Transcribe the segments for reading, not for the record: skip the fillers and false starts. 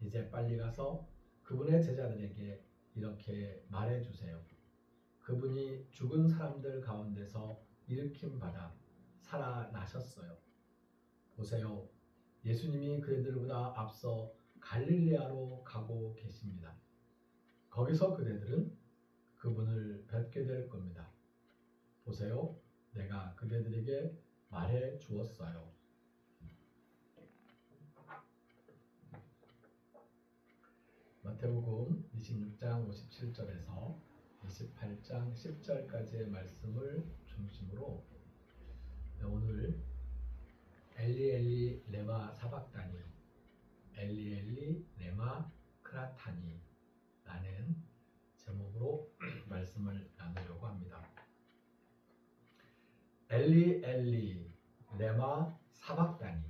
이제 빨리 가서 그분의 제자들에게 이렇게 말해주세요. 그분이 죽은 사람들 가운데서 일으킴 받아 살아나셨어요. 보세요. 예수님이 그들보다 앞서 갈릴레아로 가고 계십니다. 거기서 그대들은 그분을 뵙게 될 겁니다. 보세요. 내가 그대들에게 말해 주었어요. 마태복음 26장 57절에서 28장 10절까지의 말씀을 중심으로 오늘 엘리 엘리 레마 사박다니 엘리 엘리 레마 크라타니 라는 제목으로 말씀을 나누려고 합니다. 엘리 엘리 레마 사박다니.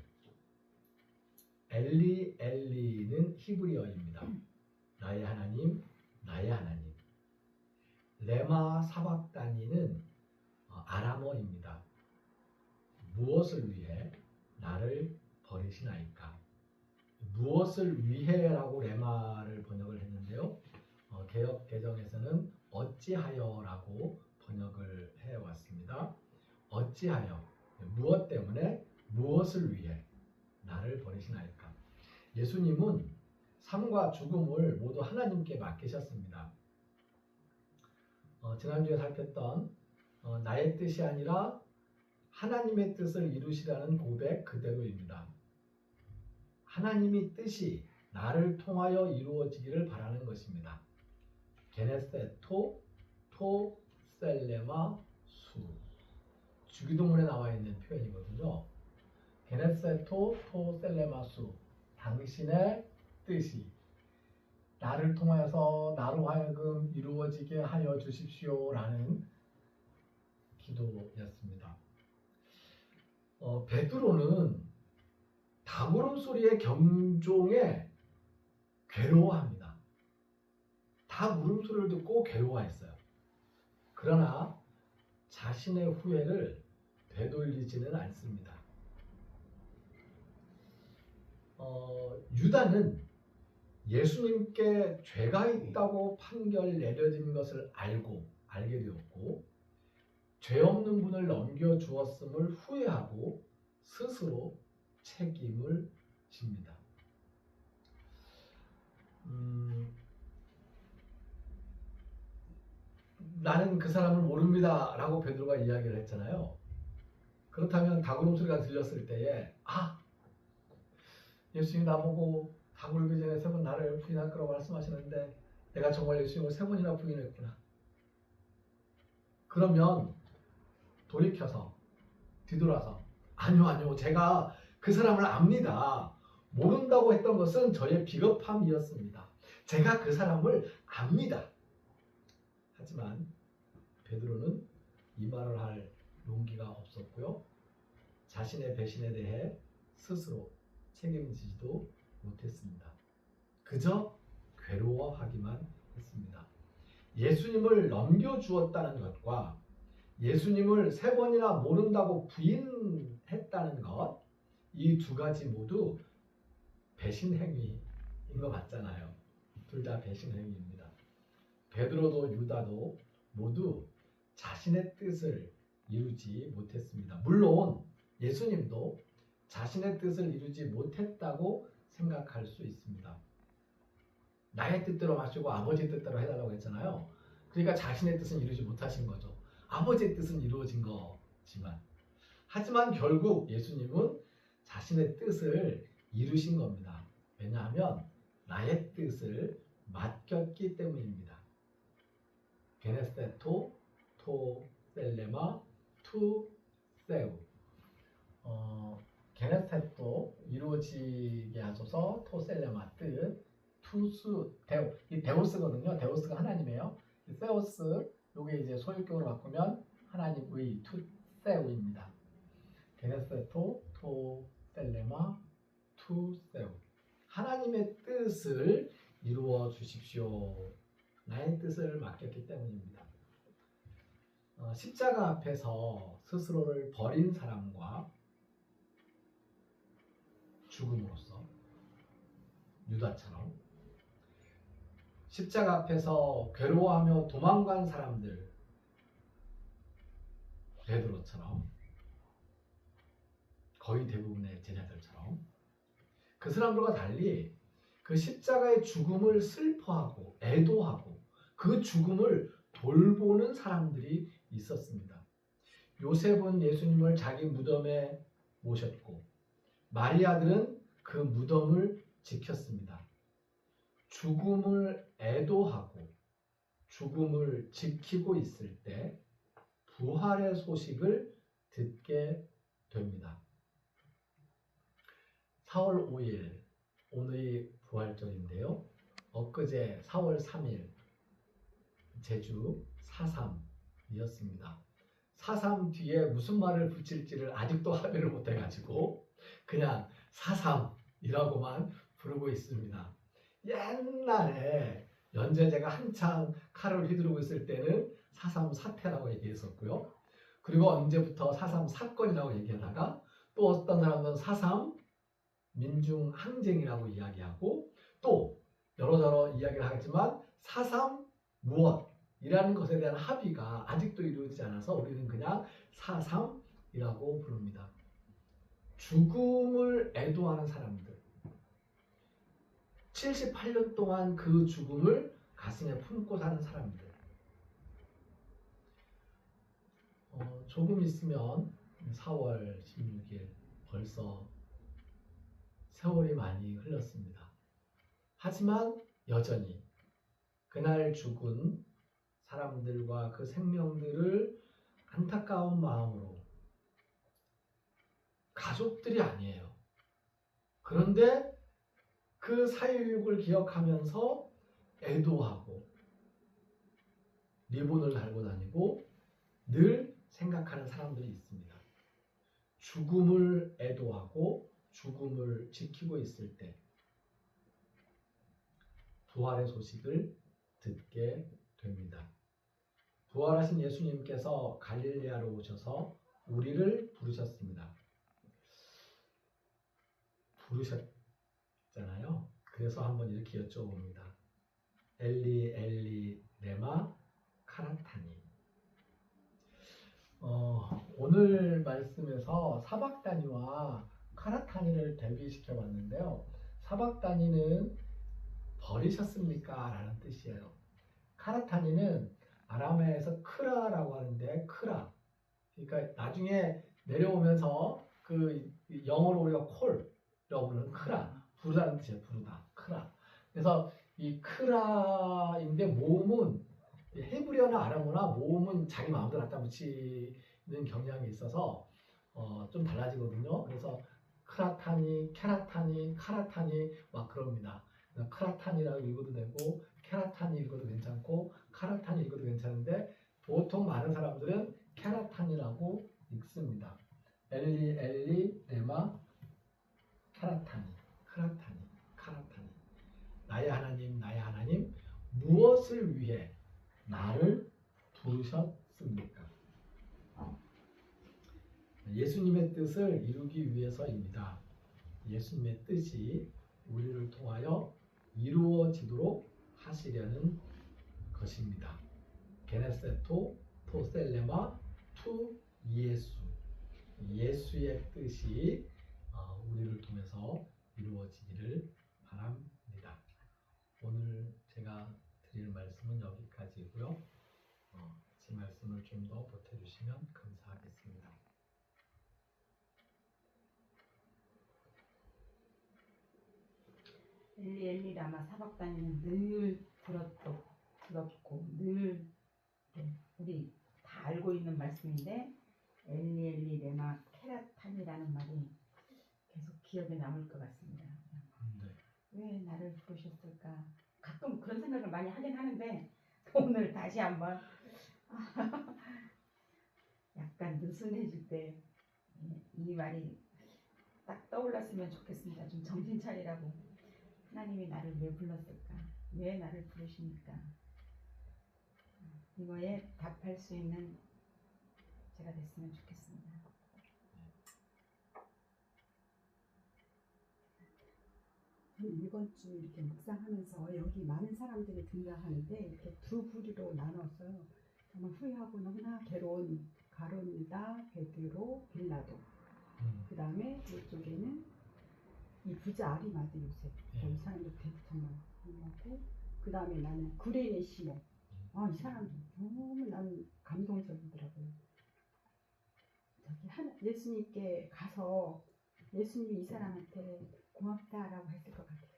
엘리 엘리는 히브리어입니다. 나의 하나님, 나의 하나님. 레마 사박다니는 아람어입니다. 무엇을 위해 나를 버리시나이까? 무엇을 위해라고 레마를 번역을 했는데요. 개역 개정에서는 어찌하여라고 번역을 해왔습니다. 어찌하여, 무엇 때문에, 무엇을 위해 나를 버리시나이까? 예수님은 삶과 죽음을 모두 하나님께 맡기셨습니다. 지난주에 살폈던 나의 뜻이 아니라 하나님의 뜻을 이루시라는 고백 그대로입니다. 하나님의 뜻이 나를 통하여 이루어지기를 바라는 것입니다. 게네세토 토 셀레마 수. 주기도문에 나와 있는 표현이거든요. 게네세토 토 셀레마 수. 당신의 뜻이 나를 통해서 나로 하여금 이루어지게 하여 주십시오 라는 기도였습니다. 베드로는 닭울음소리의 경종에 괴로워합니다. 닭 울음소리를 듣고 괴로워했어요. 그러나 자신의 후회를 되돌리지는 않습니다. 유다는 예수님께 죄가 있다고 판결 내려진 것을 알게 되었고 죄 없는 분을 넘겨주었음을 후회하고 스스로 책임을 집니다. 나는 그 사람을 모릅니다 라고 베드로가 이야기를 했잖아요. 그렇다면 닭울음소리가 들렸을 때에 예수님이 나보고 닭 울기 전에 3번 나를 부인할 거라고 말씀하시는데 내가 정말 예수님을 3번이나 부인했구나. 그러면 돌이켜서 뒤돌아서 아니요 제가 그 사람을 압니다. 모른다고 했던 것은 저의 비겁함이었습니다. 제가 그 사람을 압니다. 하지만 베드로는 이 말을 할 용기가 없었고요. 자신의 배신에 대해 스스로 책임지지도 못했습니다. 그저 괴로워하기만 했습니다. 예수님을 넘겨주었다는 것과 예수님을 3번이나 모른다고 부인했다는 것, 이 두 가지 모두 배신 행위인 것 같잖아요. 둘 다 배신 행위입니다. 베드로도 유다도 모두 자신의 뜻을 이루지 못했습니다. 물론 예수님도 자신의 뜻을 이루지 못했다고 생각할 수 있습니다. 나의 뜻대로 마시고 아버지의 뜻대로 해달라고 했잖아요. 그러니까 자신의 뜻은 이루지 못하신 거죠. 아버지의 뜻은 이루어진 거지만 하지만 결국 예수님은 자신의 뜻을 이루신 겁니다. 왜냐하면 나의 뜻을 맡겼기 때문입니다. 게네세토 토 셀레마 투 세우. 게네세토 이루어지게 하소서, 토 셀레마 뜻, 투수 데오. 이 데오스거든요. 데오스가 하나님이에요. 이 세오스 요게 이제 소유격으로 바꾸면 하나님의 투 세우입니다. 게네세토 토 셀레마 투 세우. 하나님의 뜻을 이루어 주십시오. 나의 뜻을 맡겼기 때문입니다. 십자가 앞에서 스스로를 버린 사람과 죽음으로써 유다처럼, 십자가 앞에서 괴로워하며 도망간 사람들 베드로처럼, 거의 대부분의 제자들처럼 그 사람들과 달리 그 십자가의 죽음을 슬퍼하고 애도하고 그 죽음을 돌보는 사람들이 있었습니다. 요셉은 예수님을 자기 무덤에 모셨고 마리아들은 그 무덤을 지켰습니다. 죽음을 애도하고 죽음을 지키고 있을 때 부활의 소식을 듣게 됩니다. 4월 5일 오늘이 부활절인데요. 엊그제 4월 3일 제주 4.3이었습니다. 4.3 뒤에 무슨 말을 붙일지를 아직도 합의를 못해가지고 그냥 4.3이라고만 부르고 있습니다. 옛날에 연제제가 한창 칼을 휘두르고 있을 때는 4.3 사태라고 얘기했었고요. 그리고 언제부터 4.3 사건이라고 얘기하다가 또 어떤 사람은 4.3 민중항쟁이라고 이야기하고 또 여러저러 이야기를 하겠지만 4.3 무엇이라는 것에 대한 합의가 아직도 이루어지지 않아서 우리는 그냥 4.3이라고 부릅니다. 죽음을 애도하는 사람들, 78년 동안 그 죽음을 가슴에 품고 사는 사람들, 조금 있으면 4월 16일 벌써 세월이 많이 흘렀습니다. 하지만 여전히 그날 죽은 사람들과 그 생명들을 안타까운 마음으로, 가족들이 아니에요. 그런데 그 4.16을 기억하면서 애도하고 리본을 달고 다니고 늘 생각하는 사람들이 있습니다. 죽음을 애도하고 죽음을 지키고 있을 때 부활의 소식을 듣게 됩니다. 부활하신 예수님께서 갈릴레아로 오셔서 우리를 부르셨습니다. 부르셨잖아요. 그래서 한번 이렇게 여쭤봅니다. 엘리 엘리 레마 카라타니. 오늘 말씀에서 사박다니와 카라타니를 대비시켜 봤는데요. 사박다니는 버리셨습니까? 라는 뜻이에요. 카라타니는 아람어에서 크라라고 하는데, 크라. 그러니까 나중에 내려오면서 그 영어로 우리가 콜이라고 부르는 크라. 부르다는 뜻이에요. 부르다. 크라. 그래서 이 크라인데 모음은 헤브리어나 아람어나 모음은 자기 마음대로 갖다 붙이는 경향이 있어서 좀 달라지거든요. 그래서 크라타니, 케라타니, 카라타니 막 그럽니다. 크라타니라고 읽어도 되고 케라타니 읽어도 괜찮고 카라타니 읽어도 괜찮은데 보통 많은 사람들은 케라타니라고 읽습니다. 엘리 엘리 레마 카라타니, 크라타니, 카라타니. 나의 하나님, 나의 하나님, 무엇을 위해 나를 부르셨습니까? 예수님의 뜻을 이루기 위해서입니다. 예수님의 뜻이 우리를 통하여 이루어지도록 하시려는 것입니다. 게네세토 토셀레마 투 예수. 예수의 뜻이 우리를 통해서 이루어지기를 바랍니다. 오늘 제가 드릴 말씀은 여기까지고요. 제 말씀을 좀 더 보태주시면 감사하겠습니다. 엘리 엘리 라마 사박다니는 늘 들었고 늘 우리 다 알고 있는 말씀인데, 엘리 엘리 레마 케라탄이라는 말이 계속 기억에 남을 것 같습니다. 네. 왜 나를 부르셨을까? 가끔 그런 생각을 많이 하긴 하는데 오늘 다시 한번 약간 느슨해질 때 이 말이 딱 떠올랐으면 좋겠습니다. 좀 정신 차리라고. 하나님이 나를 왜 불렀을까? 왜 나를 부르십니까? 이거에 답할 수 있는 제가 됐으면 좋겠습니다. 저는 이번 주 이렇게 묵상하면서 여기 많은 사람들이 등장하는데 이렇게 두 부류로 나눴어요. 정말 후회하고 너무나 괴로운 가룟유다, 베드로, 빌라도. 그 다음에 이쪽에는 이 부자 아리마대 요셉. 이 사람도 되게 정말 고맙고, 그 다음에 나는 구레네 시몬. 이 사람도 너무 나는 감동적이더라고요. 예수님께 가서 예수님이 이 사람한테 고맙다라고 했을 것 같아요.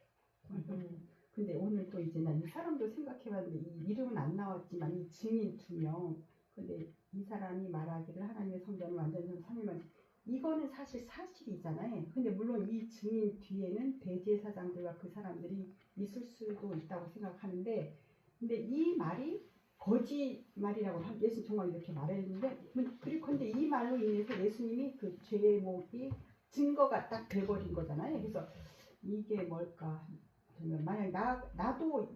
근데 오늘 또 이제 난 이 사람도 생각해봤는데 이 이름은 안 나왔지만 이 증인 2명. 근데 이 사람이 말하기를 하나님의 성전을 완전히 3일만, 이거는 사실 사실이잖아요. 근데 물론 이 증인 뒤에는 대제사장들과 그 사람들이 있을 수도 있다고 생각하는데, 근데 이 말이 거짓말이라고 예수님 정말 이렇게 말했는데, 그리고 근데 이 말로 인해서 예수님이 그 죄목이 증거가 딱 돼버린 거잖아요. 그래서 이게 뭘까? 만약 나도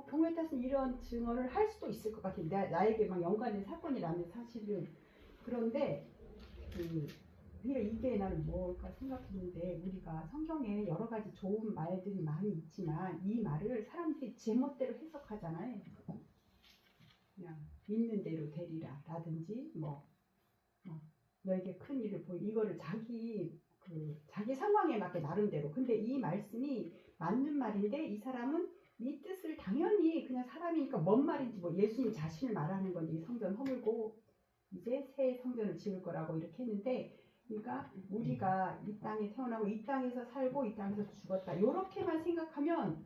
경우에 따라서 이런 증언을 할 수도 있을 것 같아요. 나에게 막 연관된 사건이라면 사실은. 그런데 이게 나는 뭘까 생각했는데, 우리가 성경에 여러 가지 좋은 말들이 많이 있지만 이 말을 사람들이 제멋대로 해석하잖아요. 그냥 있는 대로 되리라 라든지 너에게 큰 일을 보이, 이거를 자기 상황에 맞게 나름대로. 근데 이 말씀이 맞는 말인데 이 사람은 이 뜻을 당연히 그냥 사람이니까 뭔 말인지 예수님 자신을 말하는 건지 성전 허물고 이제 새 성전을 지을 거라고 이렇게 했는데, 그러니까 우리가 이 땅에 태어나고 이 땅에서 살고 이 땅에서 죽었다 이렇게만 생각하면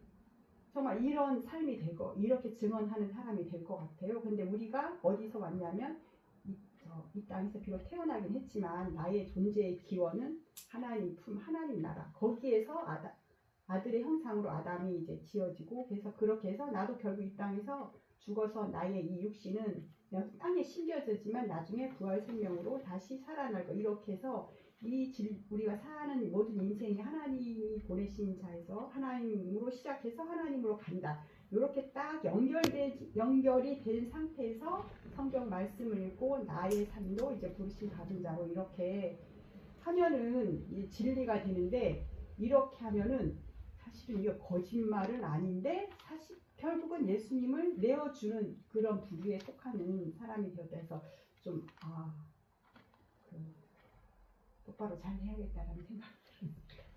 정말 이런 삶이 되고 이렇게 증언하는 사람이 될 것 같아요. 근데 우리가 어디서 왔냐면 이 땅에서 비록 태어나긴 했지만 나의 존재의 기원은 하나님 품, 하나님 나라. 거기에서 아들의 형상으로 아담이 이제 지어지고, 그래서 그렇게 해서 나도 결국 이 땅에서 죽어서 나의 이 육신은 땅에 심겨지지만 나중에 부활 생명으로 다시 살아날 거. 이렇게 해서 우리가 사는 모든 인생이 하나님이 보내신 자에서 하나님으로 시작해서 하나님으로 간다. 이렇게 딱 연결이 된 상태에서 성경 말씀을 읽고 나의 삶도 이제 부르심 받은 자로 이렇게 하면은 이 진리가 되는데, 이렇게 하면은 사실은 이게 거짓말은 아닌데 사실 결국은 예수님을 내어주는 그런 부류에 속하는 사람이 되었다 해서 좀 똑바로 잘 해야겠다라는 생각이 들어요.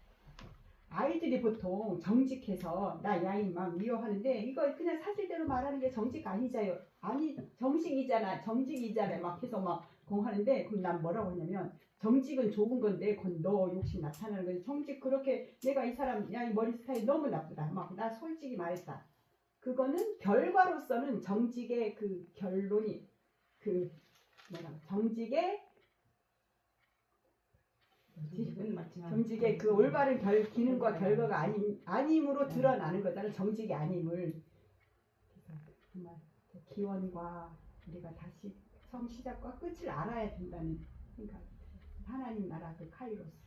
아이들이 보통 정직해서 나 야인 막 미워하는데, 이거 그냥 사실대로 말하는 게 정직 아니자요. 아니 정직이잖아, 정직이잖아 막 해서 막 공하는데, 그럼 난 뭐라고 하냐면 정직은 좋은 건데 그건 너 욕심 나타나는 거지. 정직 그렇게 내가 이 사람 야 이 머리 스타일 너무 나쁘다 막 나 솔직히 말했다. 그거는 결과로서는 정직의 그 결론이 정직의 정직의 그 올바른 기능과 결과가 아님으로 드러나는 거잖아요. 정직이 아님을. 정말 기원과 우리가 다시 처음 시작과 끝을 알아야 된다는 생각. 하나님 나라 그 카이로스.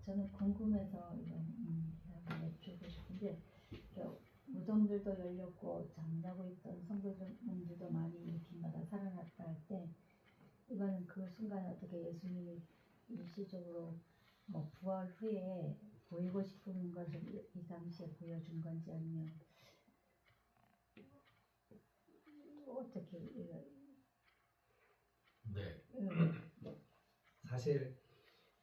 저는 궁금해서 이런 여쭈고 싶은데, 무덤들도 열렸고 잠자고 있던 성도님들도 많이 빈마다 살아났다 할 때, 이거는 그 순간에 어떻게 예수님이 일시적으로 부활 후에 보이고 싶은 것을 이 당시에 보여준 건지, 아니면 어떻게 네. 사실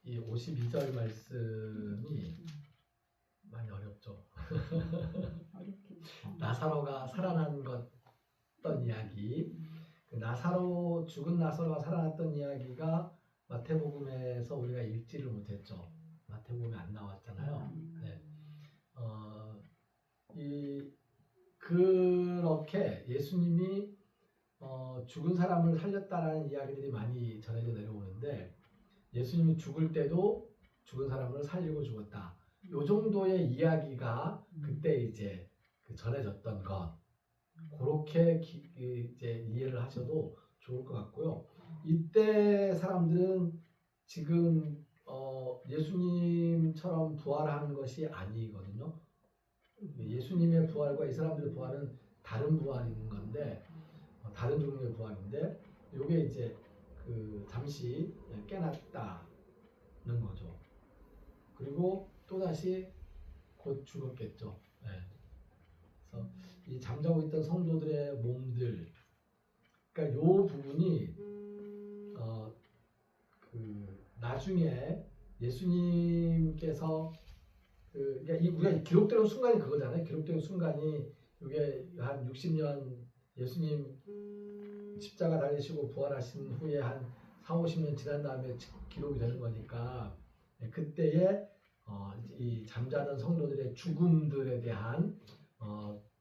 이 52절 말씀이 많이 어렵죠. 나사로가 살아난 어떤 이야기, 죽은 나사로가 살아났던 이야기가 마태복음에서 우리가 읽지를 못했죠. 마태복음에 안 나왔잖아요. 네. 그렇게 예수님이 죽은 사람을 살렸다라는 이야기들이 많이 전해져 내려오는데, 예수님이 죽을 때도 죽은 사람을 살리고 죽었다. 요 정도의 이야기가 그때 이제 전해졌던 것, 그렇게 이제 이해를 하셔도 좋을 것 같고요. 이때 사람들은 지금 예수님처럼 부활하는 것이 아니거든요. 예수님의 부활과 이 사람들의 부활은 다른 부활인 건데, 다른 종류의 부활인데, 요게 이제 그 잠시 깨났다는 거죠. 그리고 또 다시 곧 죽었겠죠. 예. 그래서 이 잠자고 있던 성도들의 몸들, 그러니까 요 부분이 그 나중에 예수님께서 그러니까 우리가 기록되는 순간이 그거잖아요. 기록되는 순간이 이게 한 60년 예수님 십자가 달리시고 부활하신 후에 한 4, 50년 지난 다음에 기록이 되는 거니까 그때에 이 잠자는 성도들의 죽음들에 대한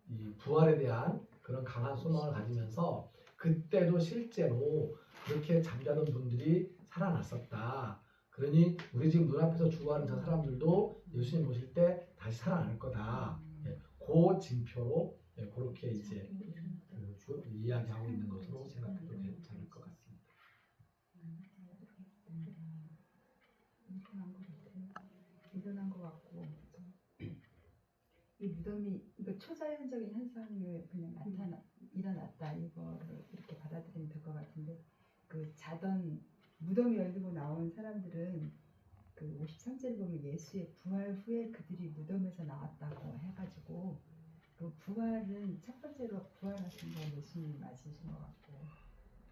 이 부활에 대한 그런 강한 소망을 가지면서 그때도 실제로 그렇게 잠자던 분들이 살아났었다. 그러니 우리 지금 눈앞에서 죽어가는 저 사람들도 예수님 오실 때 다시 살아날 거다. 그 징표로 그렇게 이제 이야기하고 있는 것으로 생각해도 괜찮을 것 같습니다. 일어난 것 같고 이 무덤이 이거 초자연적인 현상을 그냥 일어났다 이거를 이렇게 받아들이면 될 것 같은데 그 자던 무덤이 열리고 나온 사람들은 그 53절에 보면 예수의 부활 후에 그들이 무덤에서 나왔다고 해가지고 그 부활은 첫 번째로 부활하신 건 예수님이 맞으신 것 같고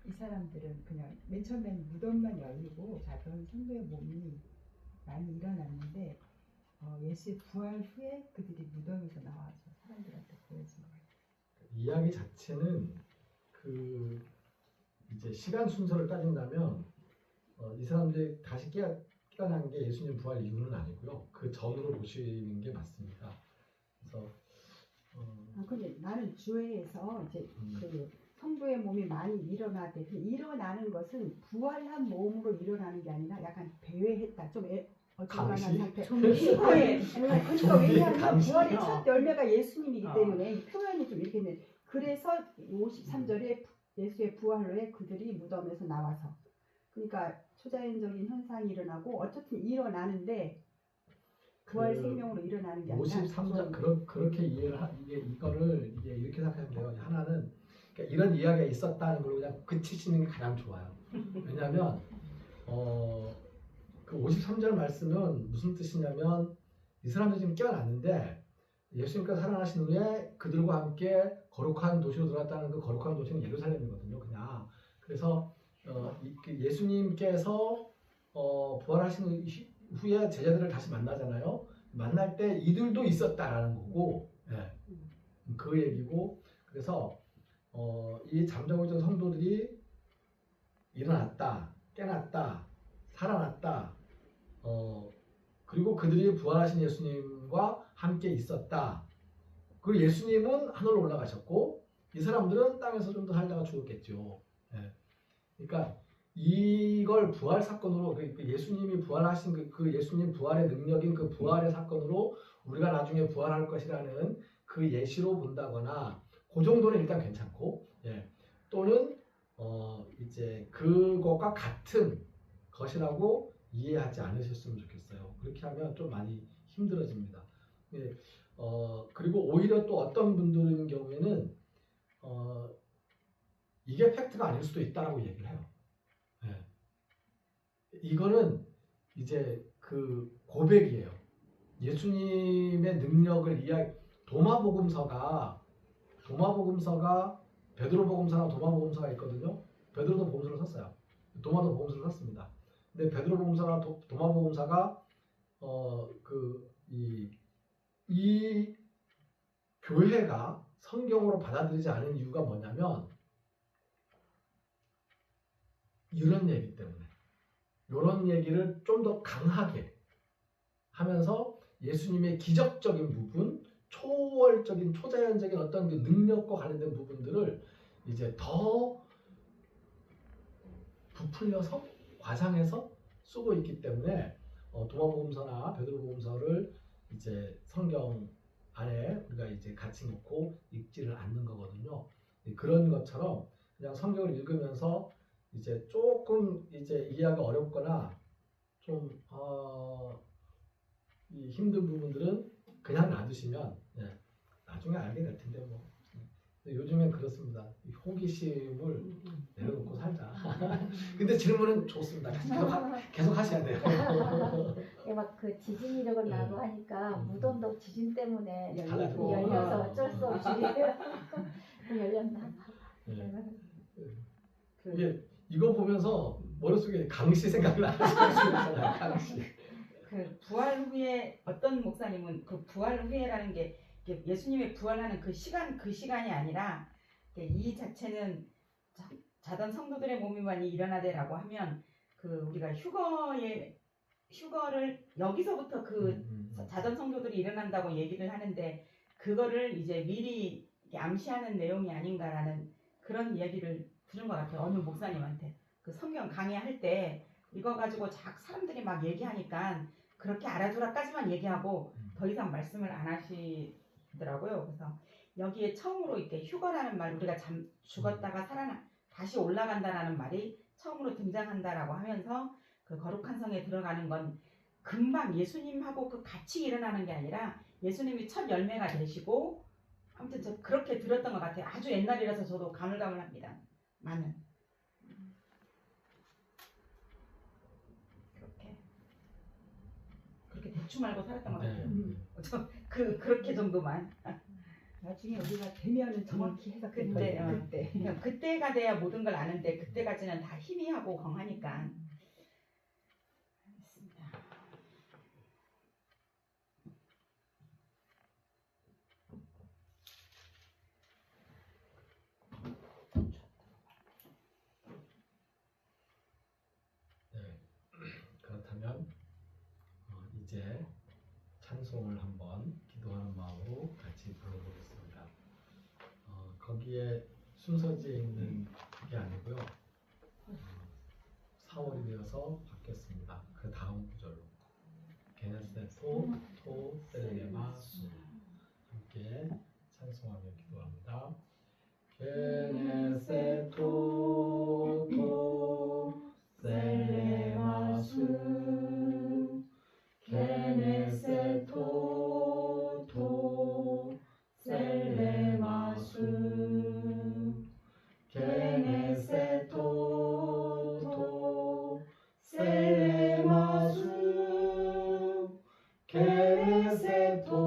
이 사람들은 그냥 맨 처음엔 무덤만 열리고 자던 성도의 몸이 많이 일어났는데 예수의 부활 후에 그들이 무덤에서 나와서 사람들한테 보여진 거예요. 이야기 자체는 그 이제 시간 순서를 따진다면 이 사람들이 다시 깨어난 게 예수님 부활 이후는 아니고요. 그 전으로 보시는 게 맞습니다. 그래서 근데 나는 주회에서 이제 그 성도의 몸이 많이 일어나되 일어나는 것은 부활한 몸으로 일어나는 게 아니라 약간 배회했다. 좀 어중간한 감시? 상태. 그러니까 좀비 왜냐하면 감시? 부활의 첫 열매가 예수님이기 때문에 이 표현이 좀 이렇게 있네. 그래서 53절에 예수의 부활로에 그들이 무덤에서 나와서 그러니까 초자연적인 현상이 일어나고 어쨌든 일어나는데 부활 생명으로 일어나는 게 아니라 53절 그렇게 이거를 이제 이렇게 생각하면 돼요. 하나는 그러니까 이런 이야기가 있었다는 걸 그냥 그치시는 게 가장 좋아요. 왜냐하면 그 53절 말씀은 무슨 뜻이냐면 이 사람들이 지금 깨어났는데 예수님께서 살아나신 후에 그들과 함께 거룩한 도시로 들어갔다는 그 거룩한 도시는 예루살렘이거든요. 그냥 그래서 예수님께서 부활하신 후에 제자들을 다시 만나잖아요. 만날 때 이들도 있었다라는 거고, 그 얘기고, 그래서 이 잠자고 있던 성도들이 일어났다, 깨났다, 살아났다, 그리고 그들이 부활하신 예수님과 함께 있었다. 그리고 예수님은 하늘로 올라가셨고, 이 사람들은 땅에서 좀 더 살다가 죽었겠죠. 그러니까 이걸 부활 사건으로 예수님이 부활하신 그 예수님 부활의 능력인 그 부활의 사건으로 우리가 나중에 부활할 것이라는 그 예시로 본다거나 그 정도는 일단 괜찮고 또는 이제 그것과 같은 것이라고 이해하지 않으셨으면 좋겠어요. 그렇게 하면 좀 많이 힘들어집니다. 그리고 오히려 또 어떤 분들인 경우에는 이게 팩트가 아닐 수도 있다라고 얘기를 해요. 이거는 이제 그 고백이에요. 예수님의 능력을 도마복음서가 베드로복음서랑 도마복음서가 있거든요. 베드로도 복음서를 썼어요. 도마도 복음서를 썼습니다. 근데 베드로복음서랑 도마복음서가 이 교회가 성경으로 받아들이지 않은 이유가 뭐냐면 이런 얘기 때문에 이런 얘기를 좀 더 강하게 하면서 예수님의 기적적인 부분, 초월적인 초자연적인 어떤 그 능력과 관련된 부분들을 이제 더 부풀려서 과장해서 쓰고 있기 때문에 도마복음서나 베드로복음서를 이제 성경 안에 우리가 이제 같이 놓고 읽지를 않는 거거든요. 그런 것처럼 그냥 성경을 읽으면서 이제 조금 이제 이해하기 어렵거나 좀 이 힘든 부분들은 그냥 놔두시면 나중에 알게 될 텐데 뭐 근데 요즘엔 그렇습니다. 이 호기심을 내려놓고 살자. 근데 질문은 좋습니다. 계속 하셔야 돼요. 막 그 지진이 저걸 나고 하니까 무덤도 지진 때문에 달라지고. 열려서 어쩔 수 없이 열렸나. 이게 이거 보면서 머릿속에 강씨 생각이 나는 수 있잖아요. 강씨. 그 부활 후에 어떤 목사님은 그 부활 후에라는 게 이게 예수님의 부활하는 그 시간이 아니라 이 자체는 자던 성도들의 몸이만이 일어나되라고 하면 그 우리가 휴거를 여기서부터 그 자던 성도들이 일어난다고 얘기를 하는데 그거를 이제 미리 암시하는 내용이 아닌가라는 그런 이야기를 들은 것 같아요. 어느 목사님한테 그 성경 강의할 때 이거 가지고 사람들이 막 얘기하니까 그렇게 알아두라까지만 얘기하고 더 이상 말씀을 안 하시더라고요. 그래서 여기에 처음으로 이렇게 휴거라는 말 우리가 죽었다가 다시 올라간다라는 말이 처음으로 등장한다라고 하면서 그 거룩한 성에 들어가는 건 금방 예수님하고 그 같이 일어나는 게 아니라 예수님이 첫 열매가 되시고 아무튼 저 그렇게 들었던 것 같아요. 아주 옛날이라서 저도 가물가물합니다. 많은 그렇게 대충 알고 살았던 것 같아요. 그렇게 정도만. 나중에 우리가 되면은 정확히 해석될 그때, 거예요. 그때. 그때가 돼야 모든 걸 아는데 그때까지는 다 희미하고 강하니까. 알겠습니다. 네. 그렇다면 이제 찬송을 한번 기도하는 마음으로 같이 불러보겠습니다. 거기에 순서지에 있는 게 아니고요. 4월이 되어서 바뀌었습니다. 그 다음 구절로 게네세토 토 셀레마 수 함께 찬송하며 기도합니다. 게네세토 토 셀레마 수 게네세토 토 셀레마 수 게네세토 토 셀레마 수 게네세토